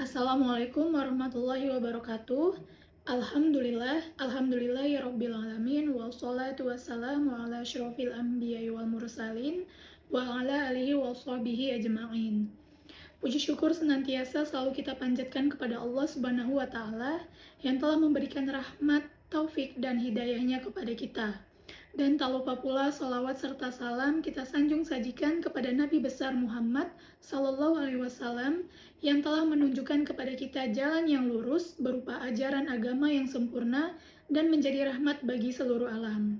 Assalamualaikum warahmatullahi wabarakatuh. Alhamdulillahirabbil alamin wassalatu wassalamu ala asyrofil anbiya'i wal mursalin wa ala alihi washabihi ajma'in. Puji syukur senantiasa selalu kita panjatkan kepada Allah Subhanahu wa taala yang telah memberikan rahmat, taufik dan hidayahnya kepada kita. Dan tak lupa pula salawat serta salam kita sanjung sajikan kepada Nabi besar Muhammad Sallallahu Alaihi Wasallam yang telah menunjukkan kepada kita jalan yang lurus berupa ajaran agama yang sempurna dan menjadi rahmat bagi seluruh alam.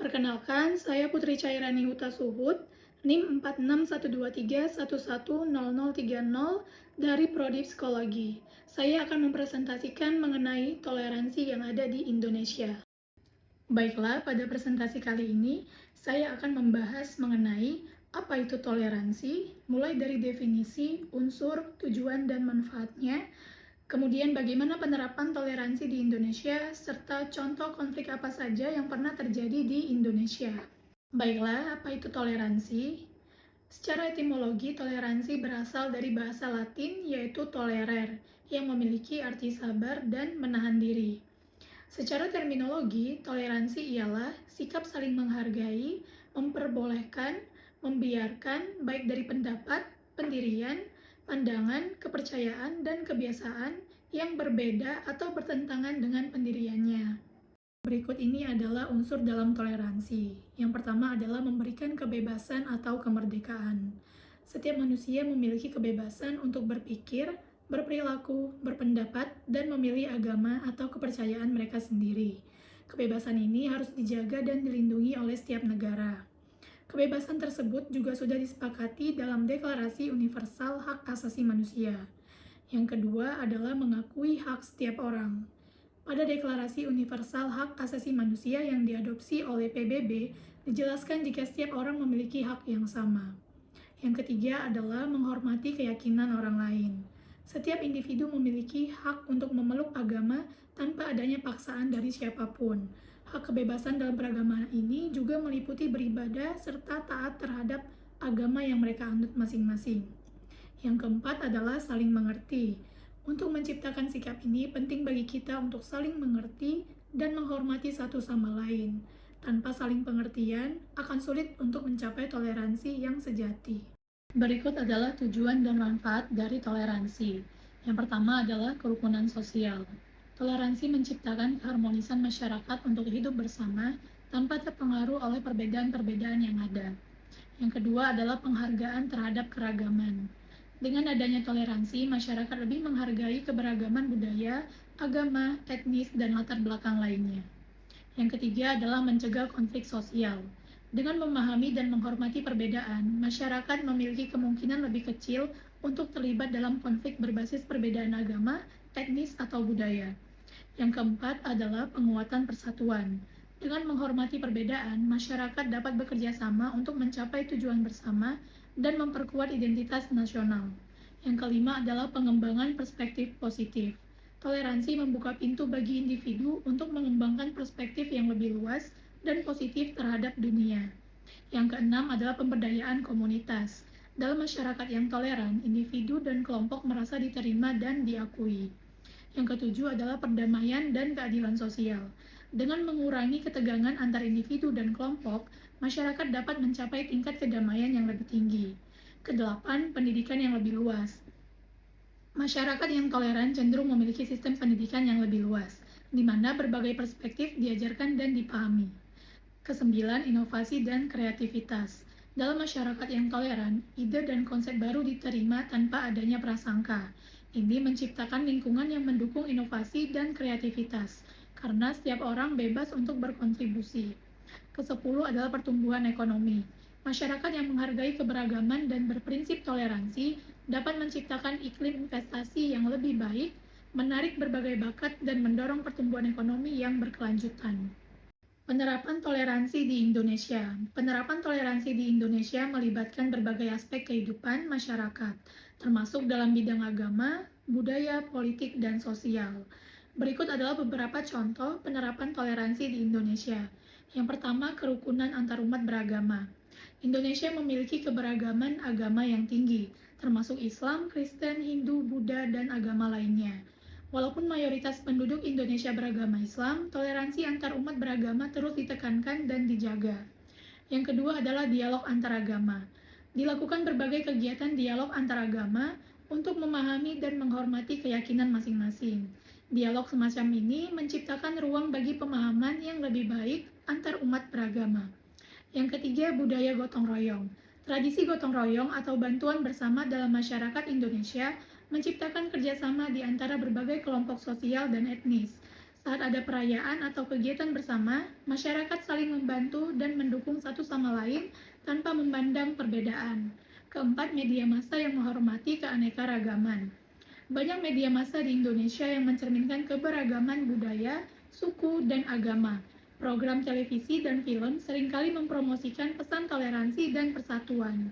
Perkenalkan, saya Putri Cairani Huta Suhud, NIM 461231100030 dari Prodi Psikologi. Saya akan mempresentasikan mengenai toleransi yang ada di Indonesia. Baiklah, pada presentasi kali ini saya akan membahas mengenai apa itu toleransi, mulai dari definisi, unsur, tujuan, dan manfaatnya, kemudian bagaimana penerapan toleransi di Indonesia, serta contoh konflik apa saja yang pernah terjadi di Indonesia. Baiklah, apa itu toleransi? Secara etimologi, toleransi berasal dari bahasa Latin yaitu tolerer, yang memiliki arti sabar dan menahan diri. Secara terminologi, toleransi ialah sikap saling menghargai, memperbolehkan, membiarkan, baik dari pendapat, pendirian, pandangan, kepercayaan, dan kebiasaan yang berbeda atau bertentangan dengan pendiriannya. Berikut ini adalah unsur dalam toleransi. Yang pertama adalah memberikan kebebasan atau kemerdekaan. Setiap manusia memiliki kebebasan untuk berpikir, berperilaku, berpendapat, dan memilih agama atau kepercayaan mereka sendiri. Kebebasan ini harus dijaga dan dilindungi oleh setiap negara. Kebebasan tersebut juga sudah disepakati dalam Deklarasi Universal Hak Asasi Manusia. Yang kedua adalah mengakui hak setiap orang. Pada Deklarasi Universal Hak Asasi Manusia yang diadopsi oleh PBB, dijelaskan jika setiap orang memiliki hak yang sama. Yang ketiga adalah menghormati keyakinan orang lain. Setiap individu memiliki hak untuk memeluk agama tanpa adanya paksaan dari siapapun. Hak kebebasan dalam beragama ini juga meliputi beribadah serta taat terhadap agama yang mereka anut masing-masing. Yang keempat adalah saling mengerti. Untuk menciptakan sikap ini penting bagi kita untuk saling mengerti dan menghormati satu sama lain. Tanpa saling pengertian, akan sulit untuk mencapai toleransi yang sejati. Berikut adalah tujuan dan manfaat dari toleransi. Yang pertama adalah kerukunan sosial. Toleransi menciptakan keharmonisan masyarakat untuk hidup bersama tanpa terpengaruh oleh perbedaan-perbedaan yang ada. Yang kedua adalah penghargaan terhadap keragaman. Dengan adanya toleransi, masyarakat lebih menghargai keberagaman budaya, agama, etnis, dan latar belakang lainnya. Yang ketiga adalah mencegah konflik sosial. Dengan memahami dan menghormati perbedaan, masyarakat memiliki kemungkinan lebih kecil untuk terlibat dalam konflik berbasis perbedaan agama, etnis, atau budaya. Yang keempat adalah penguatan persatuan. Dengan menghormati perbedaan, masyarakat dapat bekerja sama untuk mencapai tujuan bersama dan memperkuat identitas nasional. Yang kelima adalah pengembangan perspektif positif. Toleransi membuka pintu bagi individu untuk mengembangkan perspektif yang lebih luas dan positif terhadap dunia. Yang keenam adalah pemberdayaan komunitas. Dalam masyarakat yang toleran, individu dan kelompok merasa diterima dan diakui. Yang ketujuh adalah perdamaian dan keadilan sosial. Dengan mengurangi ketegangan antar individu dan kelompok, masyarakat dapat mencapai tingkat kedamaian yang lebih tinggi. Kedelapan, pendidikan yang lebih luas. Masyarakat yang toleran cenderung memiliki sistem pendidikan yang lebih luas, di mana berbagai perspektif diajarkan dan dipahami. Kesembilan, inovasi dan kreativitas. Dalam masyarakat yang toleran, ide dan konsep baru diterima tanpa adanya prasangka. Ini menciptakan lingkungan yang mendukung inovasi dan kreativitas, karena setiap orang bebas untuk berkontribusi. Kesepuluh adalah pertumbuhan ekonomi. Masyarakat yang menghargai keberagaman dan berprinsip toleransi dapat menciptakan iklim investasi yang lebih baik, menarik berbagai bakat, dan mendorong pertumbuhan ekonomi yang berkelanjutan. Penerapan toleransi di Indonesia. Penerapan toleransi di Indonesia melibatkan berbagai aspek kehidupan masyarakat, termasuk dalam bidang agama, budaya, politik, dan sosial. Berikut adalah beberapa contoh penerapan toleransi di Indonesia. Yang pertama, kerukunan antarumat beragama. Indonesia memiliki keberagaman agama yang tinggi, termasuk Islam, Kristen, Hindu, Buddha, dan agama lainnya. Walaupun mayoritas penduduk Indonesia beragama Islam, toleransi antar umat beragama terus ditekankan dan dijaga. Yang kedua adalah dialog antaragama. Dilakukan berbagai kegiatan dialog antaragama untuk memahami dan menghormati keyakinan masing-masing. Dialog semacam ini menciptakan ruang bagi pemahaman yang lebih baik antar umat beragama. Yang ketiga, budaya gotong royong. Tradisi gotong royong atau bantuan bersama dalam masyarakat Indonesia menciptakan kerjasama di antara berbagai kelompok sosial dan etnis. Saat ada perayaan atau kegiatan bersama, masyarakat saling membantu dan mendukung satu sama lain tanpa memandang perbedaan. Keempat, media massa yang menghormati keanekaragaman. Banyak media massa di Indonesia yang mencerminkan keberagaman budaya, suku, dan agama. Program televisi dan film seringkali mempromosikan pesan toleransi dan persatuan.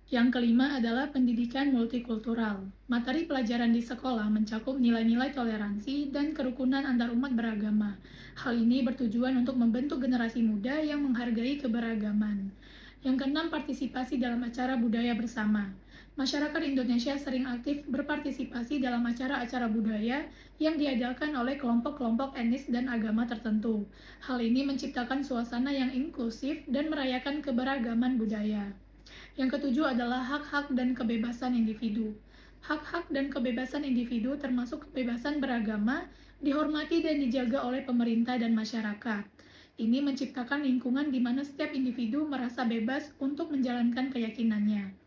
Yang kelima adalah pendidikan multikultural. Materi pelajaran di sekolah mencakup nilai-nilai toleransi dan kerukunan antarumat beragama. Hal ini bertujuan untuk membentuk generasi muda yang menghargai keberagaman. Yang keenam, partisipasi dalam acara budaya bersama. Masyarakat Indonesia sering aktif berpartisipasi dalam acara-acara budaya yang diadakan oleh kelompok-kelompok etnis dan agama tertentu. Hal ini menciptakan suasana yang inklusif dan merayakan keberagaman budaya. Yang ketujuh adalah hak-hak dan kebebasan individu. Hak-hak dan kebebasan individu termasuk kebebasan beragama dihormati dan dijaga oleh pemerintah dan masyarakat. Ini menciptakan lingkungan di mana setiap individu merasa bebas untuk menjalankan keyakinannya.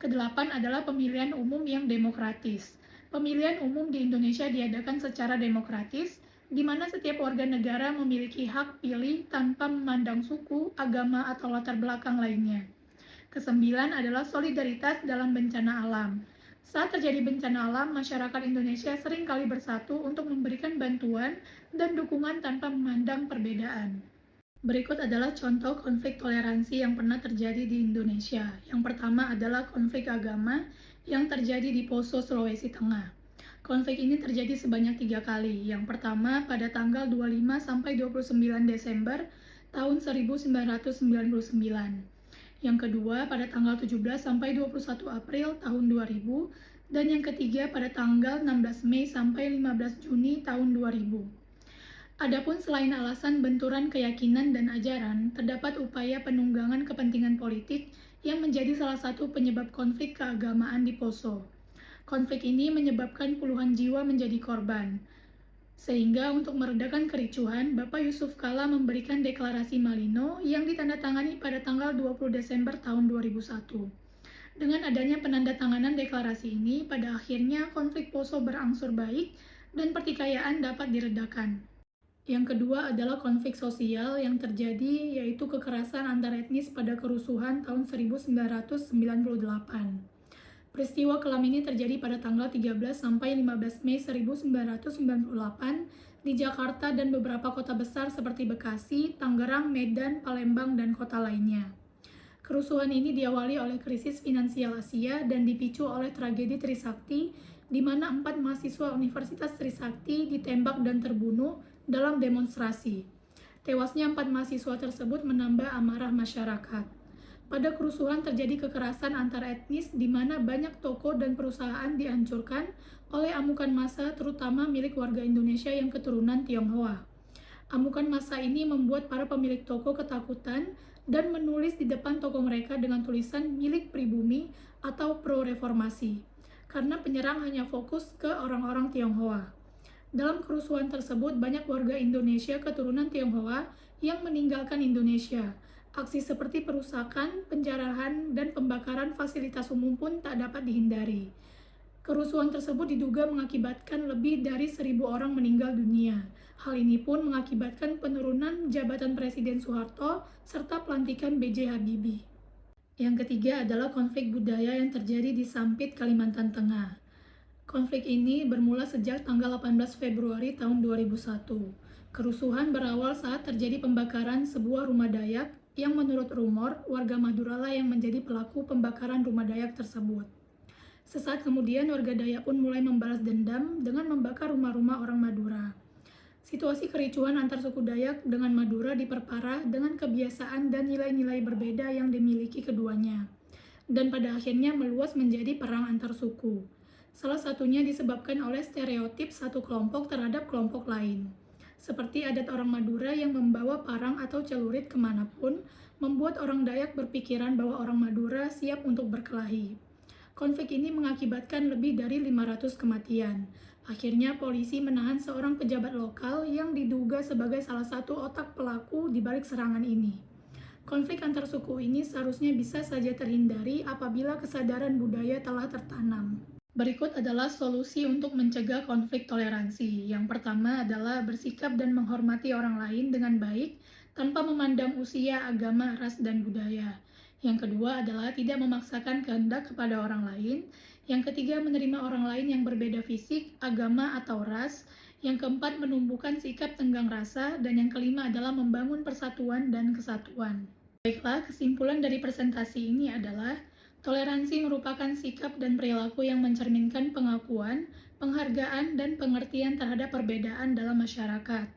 Kedelapan adalah pemilihan umum yang demokratis. Pemilihan umum di Indonesia diadakan secara demokratis, di mana setiap warga negara memiliki hak pilih tanpa memandang suku, agama, atau latar belakang lainnya. Kesembilan adalah solidaritas dalam bencana alam. Saat terjadi bencana alam, masyarakat Indonesia sering kali bersatu untuk memberikan bantuan dan dukungan tanpa memandang perbedaan. Berikut adalah contoh konflik toleransi yang pernah terjadi di Indonesia. Yang pertama adalah konflik agama yang terjadi di Poso, Sulawesi Tengah. Konflik ini terjadi sebanyak 3 kali. Yang pertama pada tanggal 25-29 Desember tahun 1999. Yang kedua pada tanggal 17-21 April tahun 2000, dan yang ketiga pada tanggal 16 Mei sampai 15 Juni tahun 2000. Adapun selain alasan benturan keyakinan dan ajaran, terdapat upaya penunggangan kepentingan politik yang menjadi salah satu penyebab konflik keagamaan di Poso. Konflik ini menyebabkan puluhan jiwa menjadi korban. Sehingga untuk meredakan kericuhan, Bapak Yusuf Kala memberikan deklarasi Malino yang ditandatangani pada tanggal 20 Desember tahun 2001. Dengan adanya penandatanganan deklarasi ini, pada akhirnya konflik Poso berangsur baik dan pertikaian dapat diredakan. Yang kedua adalah konflik sosial yang terjadi, yaitu kekerasan antar etnis pada kerusuhan tahun 1998. Peristiwa kelam ini terjadi pada tanggal 13-15 Mei 1998 di Jakarta dan beberapa kota besar seperti Bekasi, Tangerang, Medan, Palembang, dan kota lainnya. Kerusuhan ini diawali oleh krisis finansial Asia dan dipicu oleh tragedi Trisakti, di mana 4 mahasiswa Universitas Trisakti ditembak dan terbunuh dalam demonstrasi. Tewasnya 4 mahasiswa tersebut menambah amarah masyarakat. Pada kerusuhan terjadi kekerasan antar etnis di mana banyak toko dan perusahaan dihancurkan oleh amukan massa terutama milik warga Indonesia yang keturunan Tionghoa. Amukan massa ini membuat para pemilik toko ketakutan dan menulis di depan toko mereka dengan tulisan milik pribumi atau pro-reformasi, karena penyerang hanya fokus ke orang-orang Tionghoa. Dalam kerusuhan tersebut banyak warga Indonesia keturunan Tionghoa yang meninggalkan Indonesia. Aksi seperti perusakan, penjarahan, dan pembakaran fasilitas umum pun tak dapat dihindari. Kerusuhan tersebut diduga mengakibatkan lebih dari 1.000 orang meninggal dunia. Hal ini pun mengakibatkan penurunan jabatan Presiden Soeharto serta pelantikan B.J. Habibie. Yang ketiga adalah konflik budaya yang terjadi di Sampit, Kalimantan Tengah. Konflik ini bermula sejak tanggal 18 Februari tahun 2001. Kerusuhan berawal saat terjadi pembakaran sebuah rumah Dayak yang menurut rumor, warga Madura lah yang menjadi pelaku pembakaran rumah Dayak tersebut. Sesaat kemudian, warga Dayak pun mulai membalas dendam dengan membakar rumah-rumah orang Madura. Situasi kericuhan antar suku Dayak dengan Madura diperparah dengan kebiasaan dan nilai-nilai berbeda yang dimiliki keduanya. dan pada akhirnya meluas menjadi perang antar suku. Salah satunya disebabkan oleh stereotip satu kelompok terhadap kelompok lain. Seperti adat orang Madura yang membawa parang atau celurit kemanapun, membuat orang Dayak berpikiran bahwa orang Madura siap untuk berkelahi. Konflik ini mengakibatkan lebih dari 500 kematian. Akhirnya polisi menahan seorang pejabat lokal yang diduga sebagai salah satu otak pelaku di balik serangan ini. Konflik antar suku ini seharusnya bisa saja terhindari apabila kesadaran budaya telah tertanam. Berikut adalah solusi untuk mencegah konflik toleransi. Yang pertama adalah bersikap dan menghormati orang lain dengan baik tanpa memandang usia, agama, ras, dan budaya. Yang kedua adalah tidak memaksakan kehendak kepada orang lain. Yang ketiga, menerima orang lain yang berbeda fisik, agama, atau ras. Yang keempat, menumbuhkan sikap tenggang rasa. Dan yang kelima adalah membangun persatuan dan kesatuan. Baiklah, kesimpulan dari presentasi ini adalah toleransi merupakan sikap dan perilaku yang mencerminkan pengakuan, penghargaan, dan pengertian terhadap perbedaan dalam masyarakat.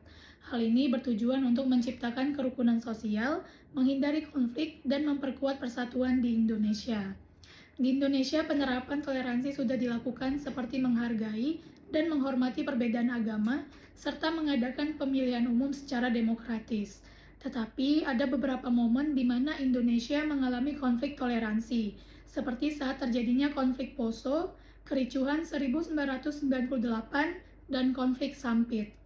Hal ini bertujuan untuk menciptakan kerukunan sosial, menghindari konflik, dan memperkuat persatuan di Indonesia. Di Indonesia, penerapan toleransi sudah dilakukan seperti menghargai dan menghormati perbedaan agama, serta mengadakan pemilihan umum secara demokratis. Tetapi ada beberapa momen di mana Indonesia mengalami konflik toleransi, seperti saat terjadinya konflik Poso, kericuhan 1998, dan konflik Sampit.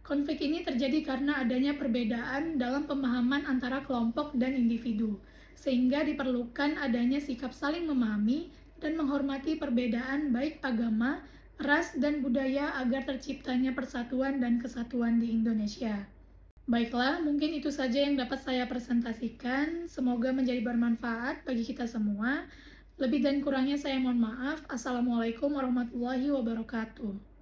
Konflik ini terjadi karena adanya perbedaan dalam pemahaman antara kelompok dan individu, sehingga diperlukan adanya sikap saling memahami dan menghormati perbedaan baik agama, ras, dan budaya agar terciptanya persatuan dan kesatuan di Indonesia. Baiklah, mungkin itu saja yang dapat saya presentasikan. Semoga menjadi bermanfaat bagi kita semua. Lebih dan kurangnya saya mohon maaf. Assalamualaikum warahmatullahi wabarakatuh.